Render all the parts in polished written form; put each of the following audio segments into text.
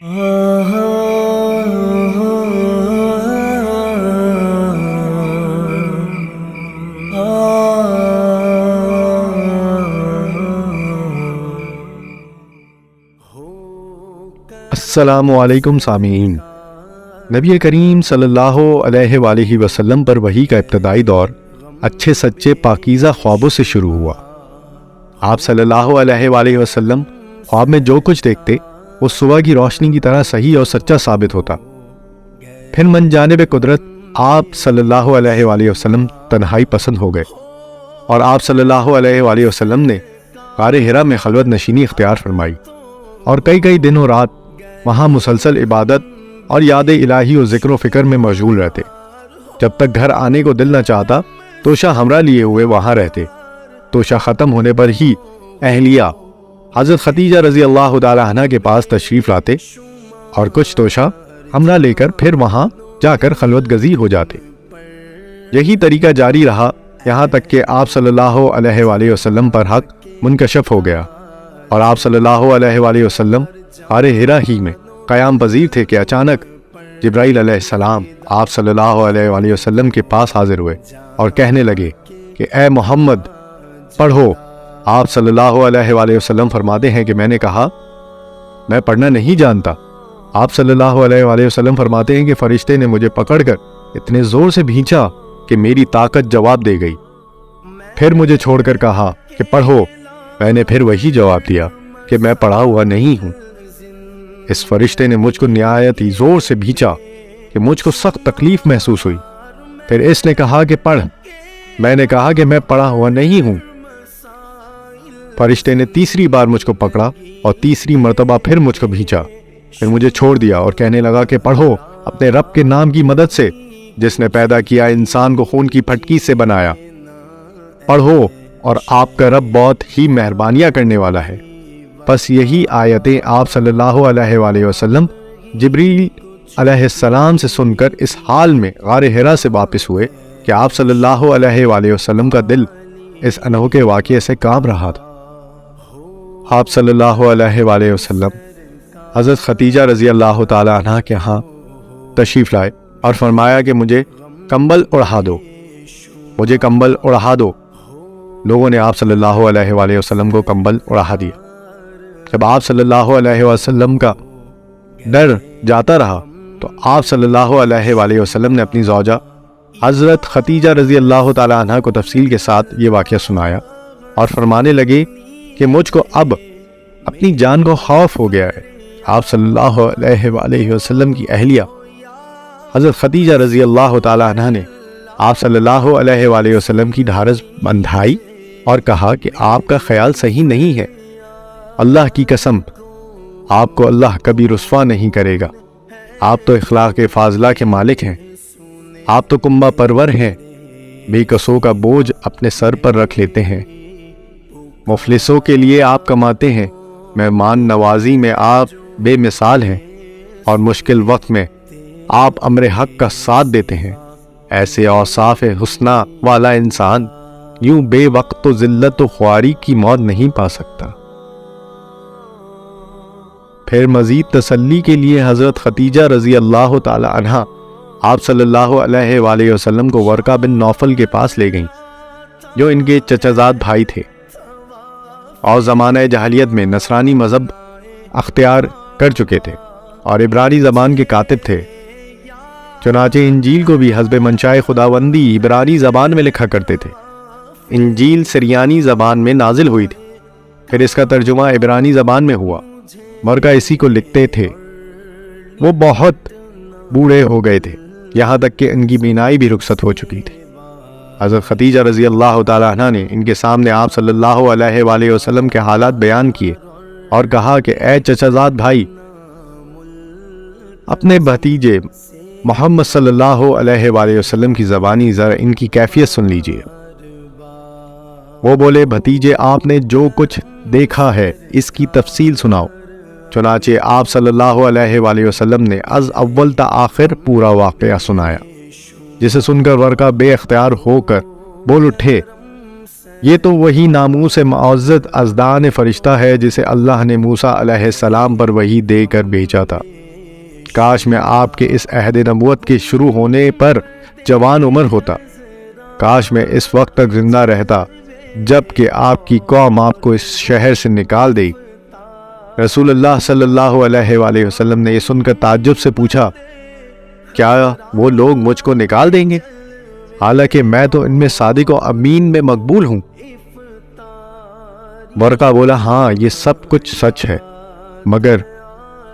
السلام علیکم سامعین، نبی کریم صلی اللہ علیہ وآلہ وسلم پر وحی کا ابتدائی دور اچھے سچے پاکیزہ خوابوں سے شروع ہوا۔ آپ صلی اللہ علیہ وآلہ وسلم خواب میں جو کچھ دیکھتے وہ صبح کی روشنی کی طرح صحیح اور سچا ثابت ہوتا۔ پھر من جانب قدرت آپ صلی اللہ علیہ وآلہ وسلم تنہائی پسند ہو گئے، اور آپ صلی اللہ علیہ وآلہ وسلم نے غار حرا میں خلوت نشینی اختیار فرمائی، اور کئی دن و رات وہاں مسلسل عبادت اور یاد الہی و ذکر و فکر میں مشغول رہتے۔ جب تک گھر آنے کو دل نہ چاہتا توشہ ہمراہ لیے ہوئے وہاں رہتے۔ توشہ ختم ہونے پر ہی اہلیہ حضرت خدیجہ رضی اللہ تعالی عنہ کے پاس تشریف لاتے اور کچھ توشہ ہمراہ لے کر پھر وہاں جا کر خلوت گزی ہو جاتے۔ یہی طریقہ جاری رہا یہاں تک کہ آپ صلی اللہ علیہ وآلہ وسلم پر حق منکشف ہو گیا، اور آپ صلی اللہ علیہ وآلہ وسلم غار حرا ہی میں قیام پذیر تھے کہ اچانک جبرائیل علیہ السلام آپ صلی اللہ علیہ وآلہ وسلم کے پاس حاضر ہوئے اور کہنے لگے کہ اے محمد پڑھو۔ آپ صلی اللہ علیہ وآلہ وسلم فرماتے ہیں کہ میں نے کہا میں پڑھنا نہیں جانتا۔ آپ صلی اللہ علیہ وآلہ وسلم فرماتے ہیں کہ فرشتے نے مجھے پکڑ کر اتنے زور سے بھینچا کہ میری طاقت جواب دے گئی، پھر مجھے چھوڑ کر کہا کہ پڑھو۔ میں نے پھر وہی جواب دیا کہ میں پڑھا ہوا نہیں ہوں۔ اس فرشتے نے مجھ کو نہایت ہی زور سے بھینچا کہ مجھ کو سخت تکلیف محسوس ہوئی۔ پھر اس نے کہا کہ پڑھ۔ میں نے کہا کہ میں پڑھا ہوا نہیں ہوں۔ فرشتے نے تیسری بار مجھ کو پکڑا اور تیسری مرتبہ پھر مجھ کو بھینچا، پھر مجھے چھوڑ دیا اور کہنے لگا کہ پڑھو اپنے رب کے نام کی مدد سے جس نے پیدا کیا انسان کو خون کی پھٹکی سے بنایا۔ پڑھو اور آپ کا رب بہت ہی مہربانیاں کرنے والا ہے۔ پس یہی آیتیں آپ صلی اللہ علیہ وآلہ وسلم جبریل علیہ السلام سے سن کر اس حال میں غار حرا سے واپس ہوئے کہ آپ صلی اللہ علیہ وآلہ وسلم کا دل اس انوکھے واقعے سے کانپ رہا تھا۔ آپ صلی اللہ علیہ وآلہ وسلم حضرت خدیجہ رضی اللہ تعالی عنہ کے ہاں تشریف لائے اور فرمایا کہ مجھے کمبل اڑا دو، مجھے کمبل اڑا دو۔ لوگوں نے آپ صلی اللہ علیہ وآلہ وسلم کو کمبل اڑا دیا۔ جب آپ صلی اللہ علیہ وسلم کا ڈر جاتا رہا تو آپ صلی اللہ علیہ وآلہ وسلم نے اپنی زوجہ حضرت خدیجہ رضی اللہ تعالی عنہ کو تفصیل کے ساتھ یہ واقعہ سنایا اور فرمانے لگے کہ مجھ کو اب اپنی جان کو خوف ہو گیا ہے۔ آپ صلی اللہ علیہ وآلہ وسلم کی اہلیہ حضرت خدیجہ رضی اللہ تعالی عنہ نے آپ صلی اللہ علیہ وآلہ وسلم کی ڈھارس بندھائی اور کہا کہ آپ کا خیال صحیح نہیں ہے، اللہ کی قسم آپ کو اللہ کبھی رسوا نہیں کرے گا۔ آپ تو اخلاق فاضلہ کے مالک ہیں، آپ تو کنبہ پرور ہیں، بے کسوں کا بوجھ اپنے سر پر رکھ لیتے ہیں، مفلسوں کے لیے آپ کماتے ہیں، مہمان نوازی میں آپ بے مثال ہیں، اور مشکل وقت میں آپ امر حق کا ساتھ دیتے ہیں۔ ایسے اوصاف حسنہ والا انسان یوں بے وقت و ذلت و خواری کی موت نہیں پا سکتا۔ پھر مزید تسلی کے لیے حضرت خدیجہ رضی اللہ تعالی عنہ آپ صلی اللہ علیہ وآلہ وسلم کو ورقہ بن نوفل کے پاس لے گئیں، جو ان کے چچا زاد بھائی تھے اور زمانہ جاہلیت میں نصرانی مذہب اختیار کر چکے تھے اور عبرانی زبان کے کاتب تھے۔ چنانچہ انجیل کو بھی حسب منشائے خداوندی عبرانی زبان میں لکھا کرتے تھے۔ انجیل سریانی زبان میں نازل ہوئی تھی، پھر اس کا ترجمہ عبرانی زبان میں ہوا۔ ورقہ اسی کو لکھتے تھے۔ وہ بہت بوڑھے ہو گئے تھے، یہاں تک کہ ان کی بینائی بھی رخصت ہو چکی تھی۔ حضرت خدیجہ رضی اللہ تعالی عنہ نے ان کے سامنے آپ صلی اللہ علیہ وآلہ وسلم کے حالات بیان کیے اور کہا کہ اے چچا زاد بھائی، اپنے بھتیجے محمد صلی اللہ علیہ وآلہ وسلم کی زبانی ذرا ان کی کیفیت سن لیجئے۔ وہ بولے بھتیجے آپ نے جو کچھ دیکھا ہے اس کی تفصیل سناؤ۔ چنانچہ آپ صلی اللہ علیہ وآلہ وسلم نے از اول تا آخر پورا واقعہ سنایا، جسے سن کر ورقہ بے اختیار ہو کر بول اٹھے یہ تو وہی ناموس معزز ازدان فرشتہ ہے جسے اللہ نے موسیٰ علیہ السلام پر وحی دے کر بھیجا تھا۔ کاش میں آپ کے اس عہد نبوت کے شروع ہونے پر جوان عمر ہوتا، کاش میں اس وقت تک زندہ رہتا جب کہ آپ کی قوم آپ کو اس شہر سے نکال دے۔ رسول اللہ صلی اللہ علیہ وآلہ وسلم نے یہ سن کر تعجب سے پوچھا، کیا وہ لوگ مجھ کو نکال دیں گے حالانکہ میں تو ان میں صادق و امین میں مقبول ہوں؟ ورقہ بولا، ہاں یہ سب کچھ سچ ہے، مگر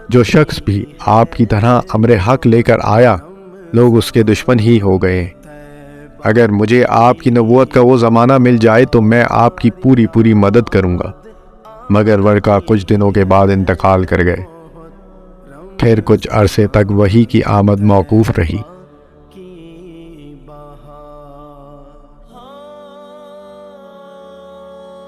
جو شخص بھی آپ کی طرح امر حق لے کر آیا لوگ اس کے دشمن ہی ہو گئے۔ اگر مجھے آپ کی نبوت کا وہ زمانہ مل جائے تو میں آپ کی پوری مدد کروں گا۔ مگر ورقہ کچھ دنوں کے بعد انتقال کر گئے۔ پھر کچھ عرصے تک وحی کی آمد موقوف رہی۔